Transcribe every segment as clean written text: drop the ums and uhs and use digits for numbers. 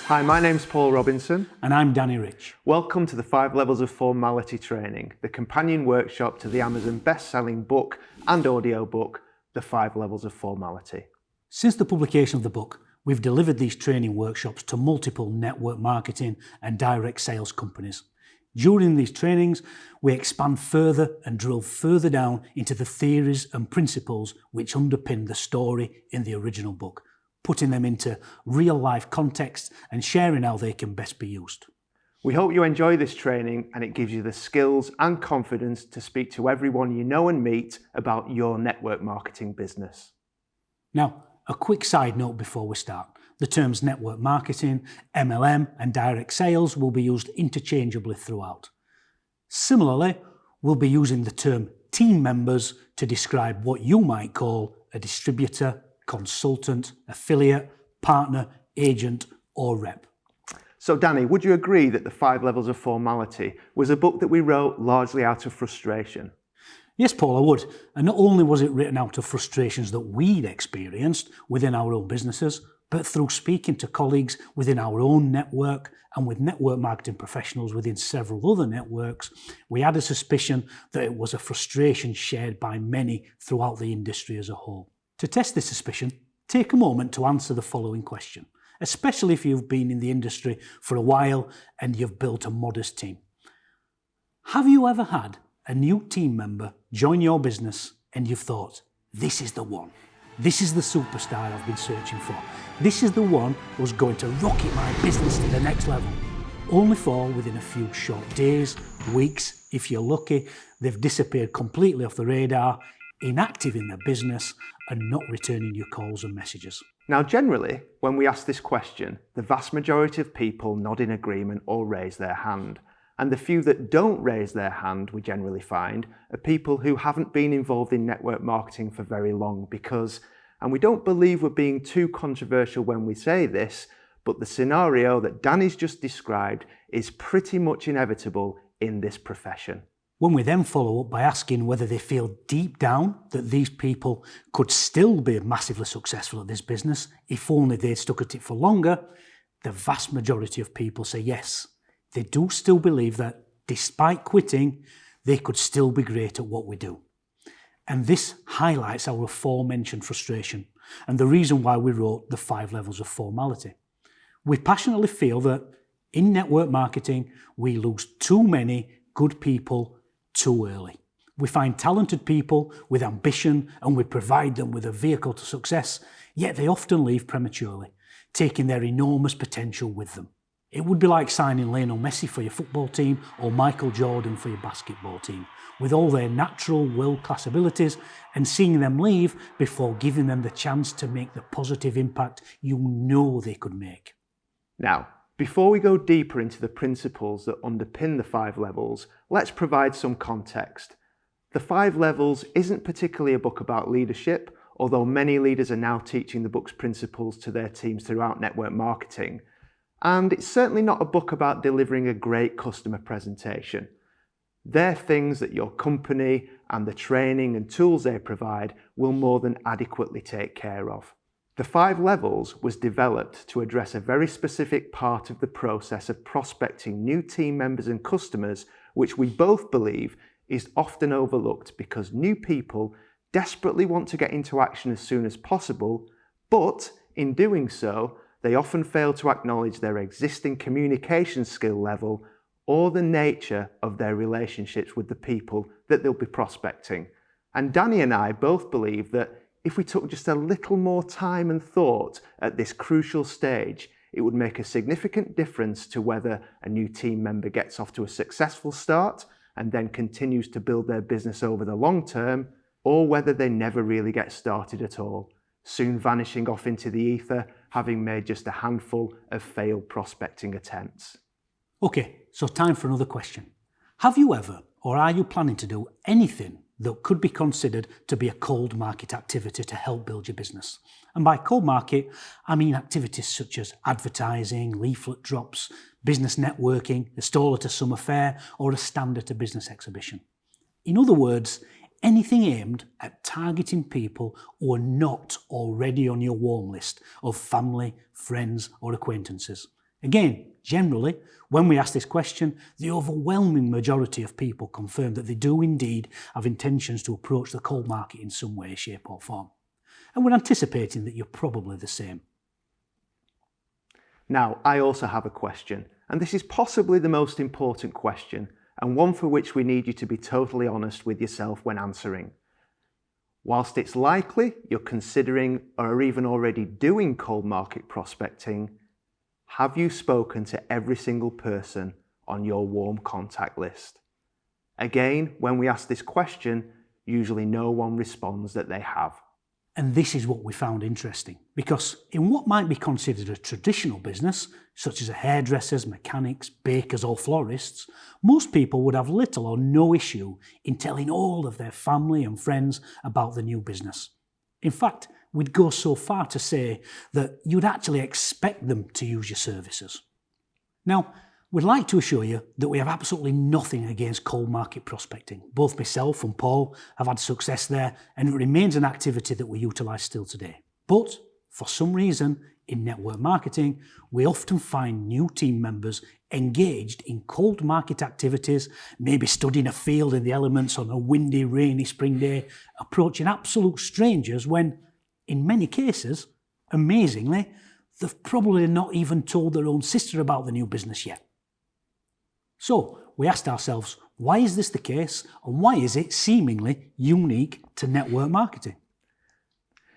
Hi, my name's Paul Robinson. And I'm Danny Rich. Welcome to the 5 Levels of Formality training, the companion workshop to the Amazon best-selling book and audio book, The 5 Levels of Formality. Since the publication of the book, we've delivered these training workshops to multiple network marketing and direct sales companies. During these trainings, we expand further and drill further down into the theories and principles which underpin the story in the original book, putting them into real-life context and sharing how they can best be used. We hope you enjoy this training and it gives you the skills and confidence to speak to everyone you know and meet about your network marketing business. Now, a quick side note before we start. The terms network marketing, MLM and direct sales will be used interchangeably throughout. Similarly, we'll be using the term team members to describe what you might call a distributor, consultant, affiliate, partner, agent or rep. So Danny, would you agree that the 5 Levels of Formality was a book that we wrote largely out of frustration? Yes, Paul, I would. And not only was it written out of frustrations that we'd experienced within our own businesses, but through speaking to colleagues within our own network and with network marketing professionals within several other networks, we had a suspicion that it was a frustration shared by many throughout the industry as a whole. To test this suspicion, take a moment to answer the following question, especially if you've been in the industry for a while and you've built a modest team. Have you ever had a new team member join your business and you've thought, this is the one? This is the superstar I've been searching for. This is the one who's going to rocket my business to the next level. Only for within a few short days, weeks, if you're lucky, they've disappeared completely off the radar, inactive in their business and not returning your calls and messages. Now generally, when we ask this question, the vast majority of people nod in agreement or raise their hand. And the few that don't raise their hand, we generally find, are people who haven't been involved in network marketing for very long because, and we don't believe we're being too controversial when we say this, but the scenario that Danny's just described is pretty much inevitable in this profession. When we then follow up by asking whether they feel deep down that these people could still be massively successful at this business if only they'd stuck at it for longer, the vast majority of people say yes. They do still believe that, despite quitting, they could still be great at what we do. And this highlights our aforementioned frustration and the reason why we wrote the 5 Levels of Formality. We passionately feel that in network marketing, we lose too many good people too early. We find talented people with ambition and we provide them with a vehicle to success, yet they often leave prematurely, taking their enormous potential with them. It would be like signing Lionel Messi for your football team or Michael Jordan for your basketball team, with all their natural world-class abilities and seeing them leave before giving them the chance to make the positive impact you know they could make. Now, before we go deeper into the principles that underpin the 5 levels, let's provide some context. The 5 levels isn't particularly a book about leadership, although many leaders are now teaching the book's principles to their teams throughout network marketing. And it's certainly not a book about delivering a great customer presentation. They're things that your company and the training and tools they provide will more than adequately take care of. The 5 levels was developed to address a very specific part of the process of prospecting new team members and customers, which we both believe is often overlooked because new people desperately want to get into action as soon as possible, but in doing so, they often fail to acknowledge their existing communication skill level or the nature of their relationships with the people that they'll be prospecting. And Danny and I both believe that if we took just a little more time and thought at this crucial stage, it would make a significant difference to whether a new team member gets off to a successful start and then continues to build their business over the long term, or whether they never really get started at all, soon vanishing off into the ether, having made just a handful of failed prospecting attempts. Okay, so time for another question. Have you ever, or are you planning to do anything that could be considered to be a cold market activity to help build your business? And by cold market, I mean activities such as advertising, leaflet drops, business networking, a stall at a summer fair, or a stand at a business exhibition. In other words, anything aimed at targeting people who are not already on your warm list of family, friends or acquaintances. Again, generally, when we ask this question, the overwhelming majority of people confirm that they do indeed have intentions to approach the cold market in some way, shape or form. And we're anticipating that you're probably the same. Now, I also have a question, and this is possibly the most important question, and one for which we need you to be totally honest with yourself when answering. Whilst it's likely you're considering or are even already doing cold market prospecting, have you spoken to every single person on your warm contact list? Again, when we ask this question, usually no one responds that they have. And this is what we found interesting, because in what might be considered a traditional business, such as hairdressers, mechanics, bakers or florists, most people would have little or no issue in telling all of their family and friends about the new business. In fact, we'd go so far to say that you'd actually expect them to use your services. Now, we'd like to assure you that we have absolutely nothing against cold market prospecting. Both myself and Paul have had success there, and it remains an activity that we utilise still today. But for some reason, in network marketing, we often find new team members engaged in cold market activities, maybe studying a field in the elements on a windy, rainy spring day, approaching absolute strangers when, in many cases, amazingly, they've probably not even told their own sister about the new business yet. So we asked ourselves, why is this the case, and why is it seemingly unique to network marketing?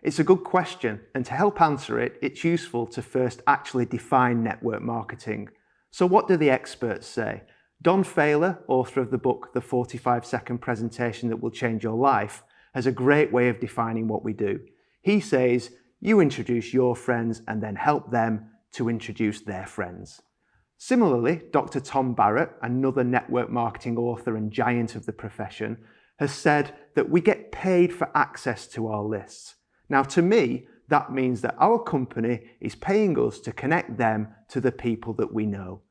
It's a good question, and to help answer it, it's useful to first actually define network marketing. So what do the experts say? Don Failer, author of the book The 45-Second Presentation That Will Change Your Life, has a great way of defining what we do. He says, you introduce your friends and then help them to introduce their friends. Similarly, Dr. Tom Barrett, another network marketing author and giant of the profession, has said that we get paid for access to our lists. Now, to me, that means that our company is paying us to connect them to the people that we know.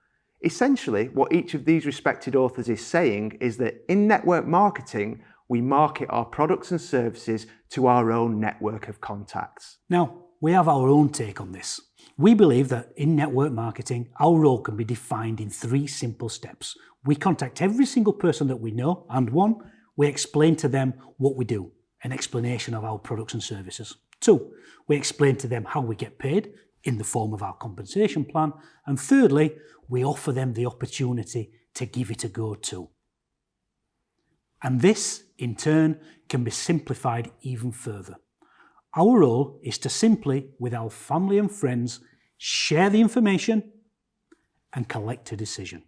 Essentially, what each of these respected authors is saying is that in network marketing, we market our products and services to our own network of contacts. Now, we have our own take on this. We believe that in network marketing, our role can be defined in 3 simple steps. We contact every single person that we know, and 1, we explain to them what we do, an explanation of our products and services. 2, we explain to them how we get paid in the form of our compensation plan. And thirdly, we offer them the opportunity to give it a go too. And this, in turn, can be simplified even further. Our role is to simply, with our family and friends, share the information and collect a decision.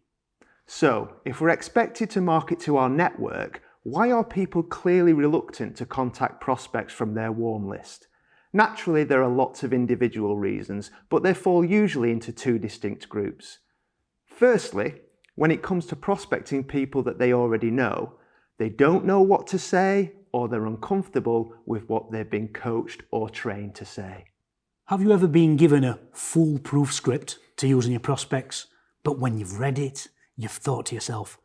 So, if we're expected to market to our network, why are people clearly reluctant to contact prospects from their warm list? Naturally, there are lots of individual reasons, but they fall usually into 2 distinct groups. Firstly, when it comes to prospecting people that they already know, they don't know what to say, or they're uncomfortable with what they've been coached or trained to say. Have you ever been given a foolproof script to use in your prospects, but when you've read it, you've thought to yourself,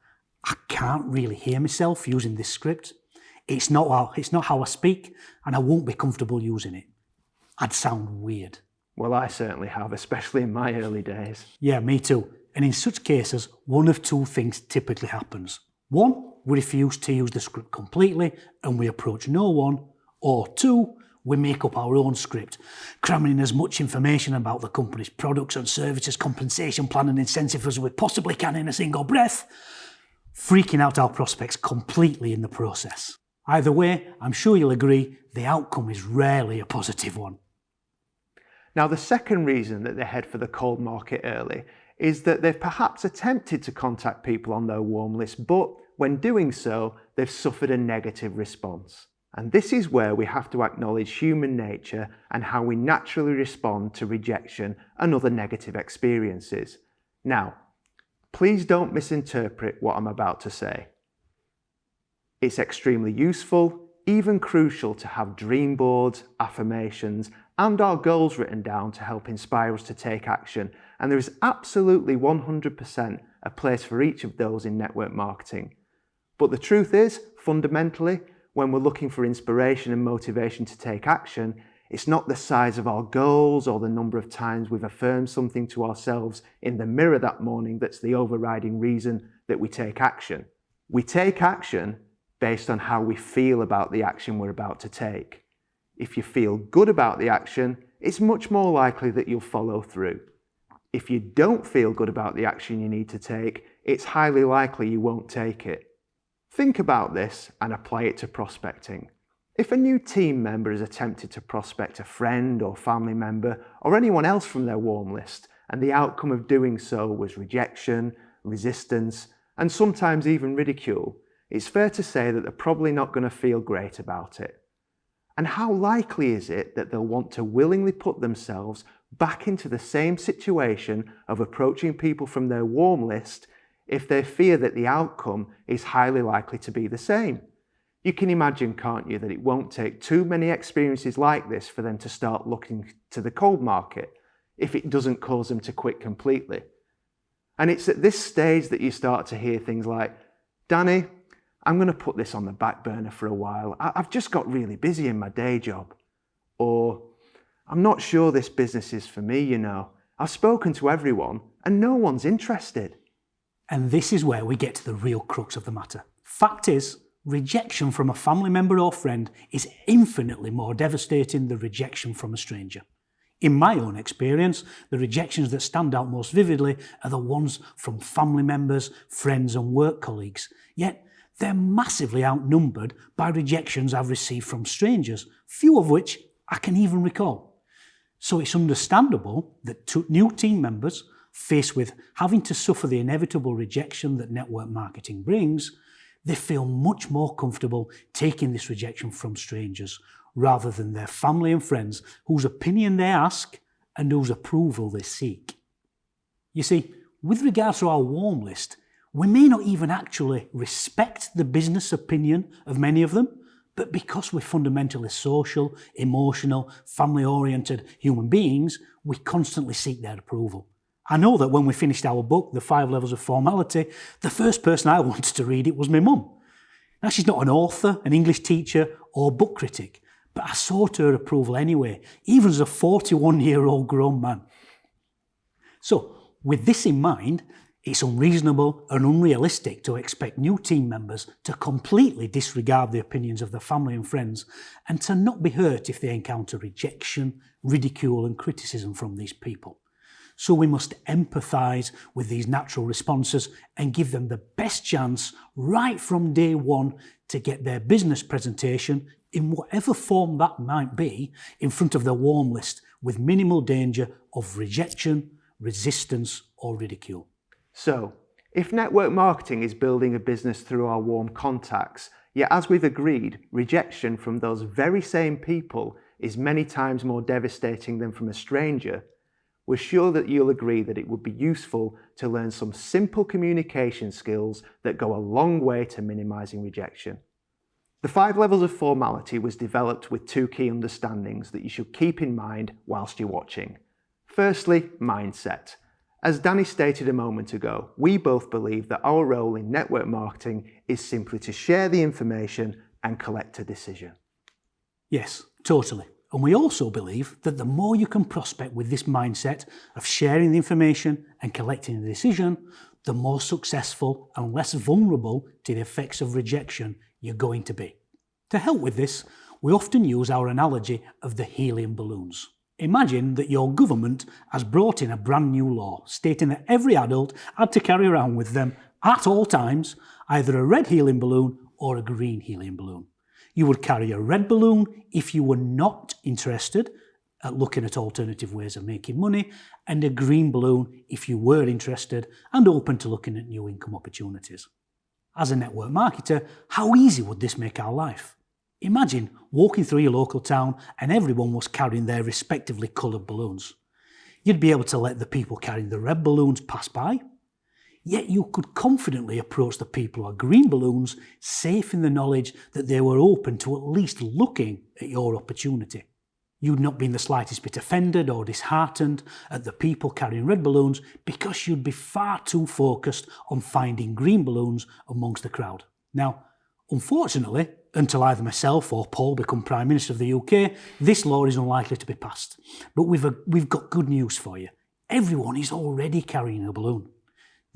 I can't really hear myself using this script. It's not how I speak, and I won't be comfortable using it. I'd sound weird. Well, I certainly have, especially in my early days. Yeah, me too. And in such cases, one of 2 things typically happens. 1, we refuse to use the script completely and we approach no one. Or 2, we make up our own script, cramming in as much information about the company's products and services, compensation plan and incentive as we possibly can in a single breath, freaking out our prospects completely in the process. Either way, I'm sure you'll agree, the outcome is rarely a positive one. Now, the second reason that they head for the cold market early is that they've perhaps attempted to contact people on their warm list, but when doing so, they've suffered a negative response. And this is where we have to acknowledge human nature and how we naturally respond to rejection and other negative experiences. Now, please don't misinterpret what I'm about to say. It's extremely useful, even crucial, to have dream boards, affirmations, and our goals written down to help inspire us to take action. And there is absolutely 100% a place for each of those in network marketing. But the truth is, fundamentally, when we're looking for inspiration and motivation to take action, It's not the size of our goals or the number of times we've affirmed something to ourselves in the mirror that morning that's the overriding reason that we take action. We take action based on how we feel about the action we're about to take. If you feel good about the action, it's much more likely that you'll follow through. If you don't feel good about the action you need to take, it's highly likely you won't take it. Think about this and apply it to prospecting. If a new team member is attempted to prospect a friend or family member or anyone else from their warm list, and the outcome of doing so was rejection, resistance, and sometimes even ridicule, it's fair to say that they're probably not going to feel great about it. And how likely is it that they'll want to willingly put themselves back into the same situation of approaching people from their warm list if they fear that the outcome is highly likely to be the same? You can imagine, can't you, that it won't take too many experiences like this for them to start looking to the cold market if it doesn't cause them to quit completely. And it's at this stage that you start to hear things like, "Danny, I'm going to put this on the back burner for a while. I've just got really busy in my day job." Or, "I'm not sure this business is for me, you know. I've spoken to everyone and no one's interested." And this is where we get to the real crux of the matter. Fact is, rejection from a family member or friend is infinitely more devastating than rejection from a stranger. In my own experience, the rejections that stand out most vividly are the ones from family members, friends and work colleagues. Yet, they're massively outnumbered by rejections I've received from strangers, few of which I can even recall. So it's understandable that new team members, faced with having to suffer the inevitable rejection that network marketing brings, they feel much more comfortable taking this rejection from strangers rather than their family and friends whose opinion they ask and whose approval they seek. You see, with regards to our warm list, we may not even actually respect the business opinion of many of them, but because we're fundamentally social, emotional, family-oriented human beings, we constantly seek their approval. I know that when we finished our book, The 5 Levels of Formality, the first person I wanted to read it was my mum. Now, she's not an author, an English teacher, or book critic, but I sought her approval anyway, even as a 41-year-old grown man. So, with this in mind, it's unreasonable and unrealistic to expect new team members to completely disregard the opinions of their family and friends and to not be hurt if they encounter rejection, ridicule, and criticism from these people. So we must empathise with these natural responses and give them the best chance right from day one to get their business presentation, in whatever form that might be, in front of their warm list with minimal danger of rejection, resistance or ridicule. So, if network marketing is building a business through our warm contacts, yet as we've agreed, rejection from those very same people is many times more devastating than from a stranger, we're sure that you'll agree that it would be useful to learn some simple communication skills that go a long way to minimising rejection. The 5 Levels of Formality was developed with 2 key understandings that you should keep in mind whilst you're watching. Firstly, mindset. As Danny stated a moment ago, we both believe that our role in network marketing is simply to share the information and collect a decision. Yes, totally. And we also believe that the more you can prospect with this mindset of sharing the information and collecting the decision, the more successful and less vulnerable to the effects of rejection you're going to be. To help with this, we often use our analogy of the helium balloons. Imagine that your government has brought in a brand new law stating that every adult had to carry around with them at all times either a red helium balloon or a green helium balloon. You would carry a red balloon if you were not interested at looking at alternative ways of making money, and a green balloon if you were interested and open to looking at new income opportunities. As a network marketer, how easy would this make our life? Imagine walking through your local town and everyone was carrying their respectively coloured balloons. You'd be able to let the people carrying the red balloons pass by, yet you could confidently approach the people who are green balloons, safe in the knowledge that they were open to at least looking at your opportunity. You'd not be in the slightest bit offended or disheartened at the people carrying red balloons because you'd be far too focused on finding green balloons amongst the crowd. Now, unfortunately, until either myself or Paul become Prime Minister of the UK, this law is unlikely to be passed. But we've got good news for you. Everyone is already carrying a balloon.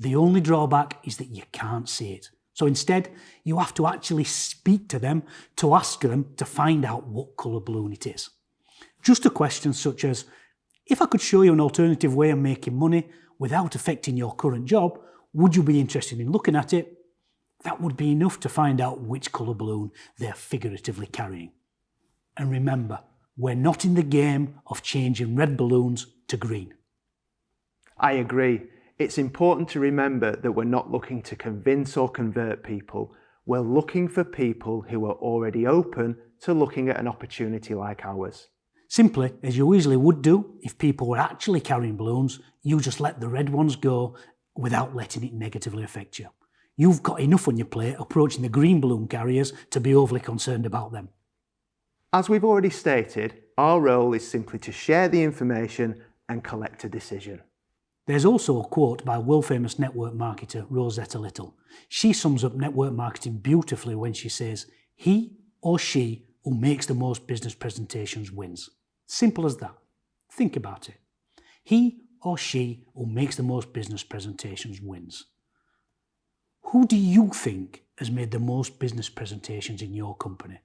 The only drawback is that you can't see it. So instead, you have to actually speak to them to ask them to find out what colour balloon it is. Just a question such as, if I could show you an alternative way of making money without affecting your current job, would you be interested in looking at it? That would be enough to find out which colour balloon they're figuratively carrying. And remember, we're not in the game of changing red balloons to green. I agree. It's important to remember that we're not looking to convince or convert people. We're looking for people who are already open to looking at an opportunity like ours. Simply, as you easily would do if people were actually carrying balloons, you just let the red ones go without letting it negatively affect you. You've got enough on your plate approaching the green balloon carriers to be overly concerned about them. As we've already stated, our role is simply to share the information and collect a decision. There's also a quote by world-famous network marketer Rosetta Little. She sums up network marketing beautifully when she says, "He or she who makes the most business presentations wins." Simple as that. Think about it. He or she who makes the most business presentations wins. Who do you think has made the most business presentations in your company?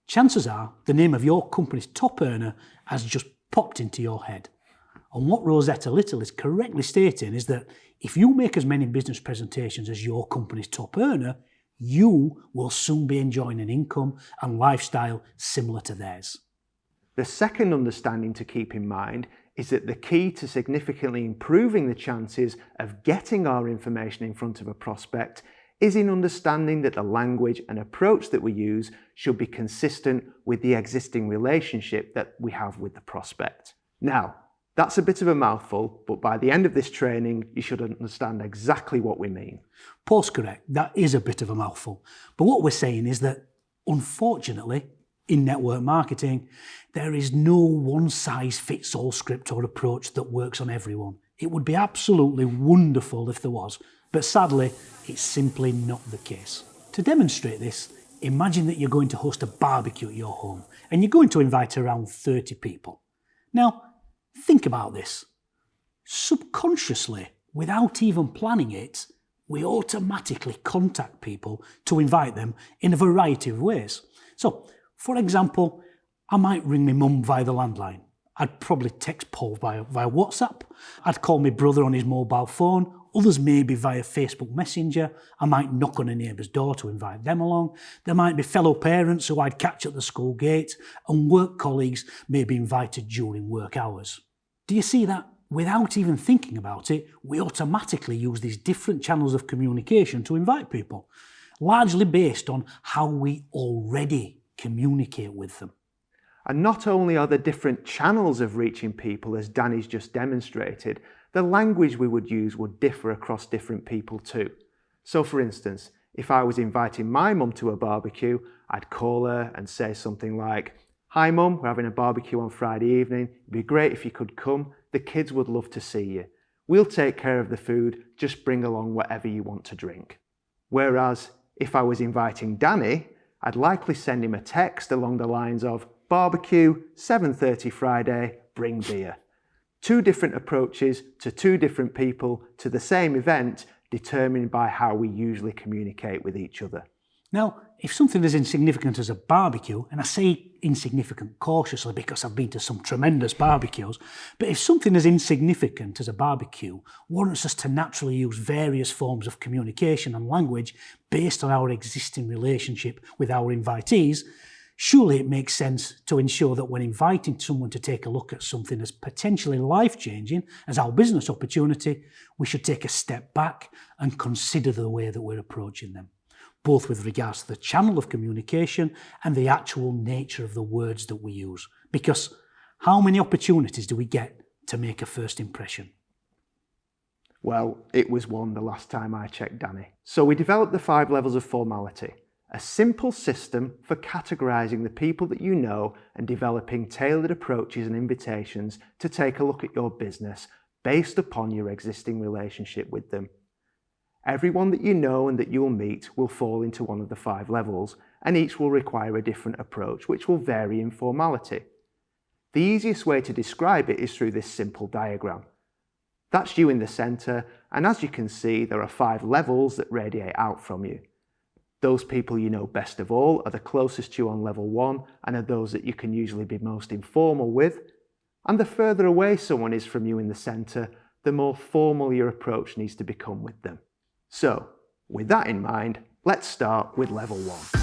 Chances are the name of your company's top earner has just popped into your head. And what Rosetta Little is correctly stating is that if you make as many business presentations as your company's top earner, you will soon be enjoying an income and lifestyle similar to theirs. The second understanding to keep in mind is that the key to significantly improving the chances of getting our information in front of a prospect is in understanding that the language and approach that we use should be consistent with the existing relationship that we have with the prospect. Now, that's a bit of a mouthful, but by the end of this training, you should understand exactly what we mean. Paul's correct, that is a bit of a mouthful. But what we're saying is that, unfortunately, in network marketing, there is no one-size-fits-all script or approach that works on everyone. It would be absolutely wonderful if there was, but sadly, it's simply not the case. To demonstrate this, imagine that you're going to host a barbecue at your home, and you're going to invite around 30 people. Now, think about this. Subconsciously, without even planning it, we automatically contact people to invite them in a variety of ways. So, for example, I might ring my mum via the landline. I'd probably text Paul via WhatsApp. I'd call my brother on his mobile phone. Others maybe via Facebook Messenger. I might knock on a neighbour's door to invite them along. There might be fellow parents who I'd catch at the school gate, and work colleagues may be invited during work hours. Do you see that? Without even thinking about it, we automatically use these different channels of communication to invite people, largely based on how we already communicate with them. And not only are there different channels of reaching people, as Danny's just demonstrated, the language we would use would differ across different people too. So for instance, if I was inviting my mum to a barbecue, I'd call her and say something like, "Hi mum, we're having a barbecue on Friday evening. It'd be great if you could come. The kids would love to see you. We'll take care of the food, just bring along whatever you want to drink." Whereas if I was inviting Danny, I'd likely send him a text along the lines of, "Barbecue, 7:30 Friday, bring beer." Two different approaches to two different people to the same event, determined by how we usually communicate with each other. Now, if something as insignificant as a barbecue, and I say insignificant cautiously because I've been to some tremendous barbecues, but if something as insignificant as a barbecue warrants us to naturally use various forms of communication and language based on our existing relationship with our invitees, surely it makes sense to ensure that when inviting someone to take a look at something as potentially life-changing as our business opportunity, we should take a step back and consider the way that we're approaching them, both with regards to the channel of communication and the actual nature of the words that we use. Because how many opportunities do we get to make a first impression? Well, it was one the last time I checked Danny. So we developed the 5 levels of formality, a simple system for categorising the people that you know and developing tailored approaches and invitations to take a look at your business based upon your existing relationship with them. Everyone that you know and that you'll meet will fall into one of the 5 levels, and each will require a different approach, which will vary in formality. The easiest way to describe it is through this simple diagram. That's you in the centre, and as you can see, there are 5 levels that radiate out from you. Those people you know best of all are the closest to you on level 1 and are those that you can usually be most informal with. And the further away someone is from you in the centre, the more formal your approach needs to become with them. So, with that in mind, let's start with level 1.